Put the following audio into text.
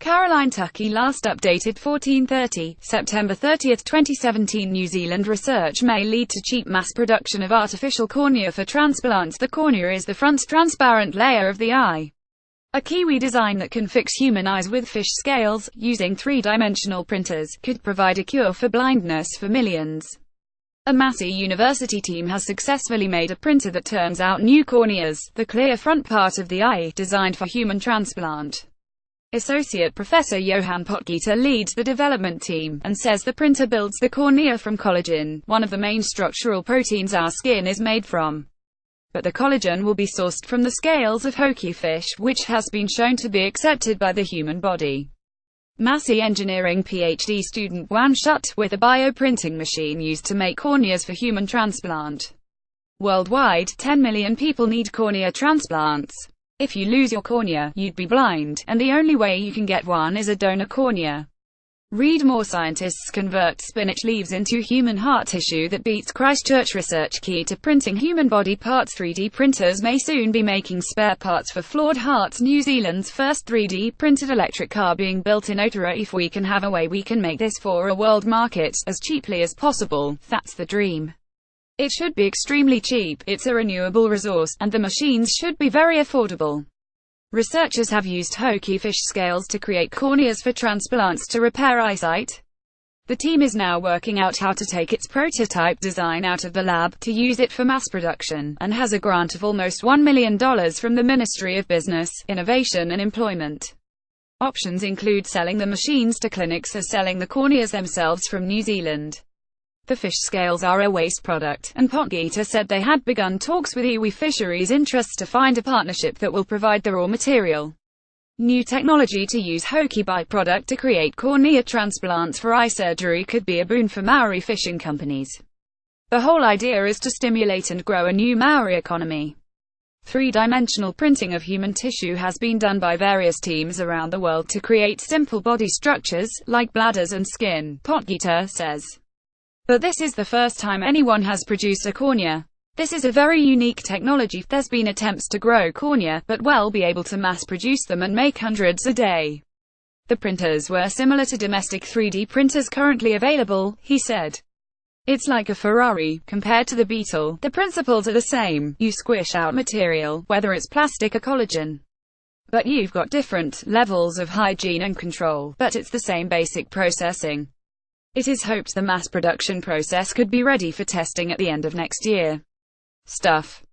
Caroline Tuckey last updated 1430, September 30, 2017. New Zealand research may lead to cheap mass production of artificial cornea for transplants. The cornea is the front transparent layer of the eye. A Kiwi design that can fix human eyes with fish scales, using three-dimensional printers, could provide a cure for blindness for millions. A Massey University team has successfully made a printer that turns out new corneas, the clear front part of the eye, designed for human transplant. Associate Professor Johan Potgieter leads the development team, and says the printer builds the cornea from collagen, one of the main structural proteins our skin is made from. But the collagen will be sourced from the scales of hoki fish, which has been shown to be accepted by the human body. Massey engineering PhD student Wan Schutt, with a bioprinting machine used to make corneas for human transplant. Worldwide, 10 million people need cornea transplants. If you lose your cornea, you'd be blind, and the only way you can get one is a donor cornea. Read more. Scientists convert spinach leaves into human heart tissue that beats Christchurch research key to printing human body parts. 3D printers may soon be making spare parts for flawed hearts. New Zealand's first 3D printed electric car being built in Otaura. If we can have a way we can make this for a world market, as cheaply as possible, that's the dream. It should be extremely cheap, it's a renewable resource, and the machines should be very affordable. Researchers have used hoki fish scales to create corneas for transplants to repair eyesight. The team is now working out how to take its prototype design out of the lab, to use it for mass production, and has a grant of almost $1 million from the Ministry of Business, Innovation and Employment. Options include selling the machines to clinics or selling the corneas themselves from New Zealand. The fish scales are a waste product, and Potgieter said they had begun talks with iwi Fisheries Interests to find a partnership that will provide the raw material. New technology to use hoki byproduct to create cornea transplants for eye surgery could be a boon for Maori fishing companies. The whole idea is to stimulate and grow a new Maori economy. Three-dimensional printing of human tissue has been done by various teams around the world to create simple body structures, like bladders and skin, Potgieter says. But this is the first time anyone has produced a cornea. This is a very unique technology. There's been attempts to grow cornea, but we'll be able to mass produce them and make hundreds a day. The printers were similar to domestic 3D printers currently available, he said. It's like a Ferrari, compared to the Beetle. The principles are the same. You squish out material, whether it's plastic or collagen. But you've got different levels of hygiene and control, but it's the same basic processing. It is hoped the mass production process could be ready for testing at the end of next year. Stuff.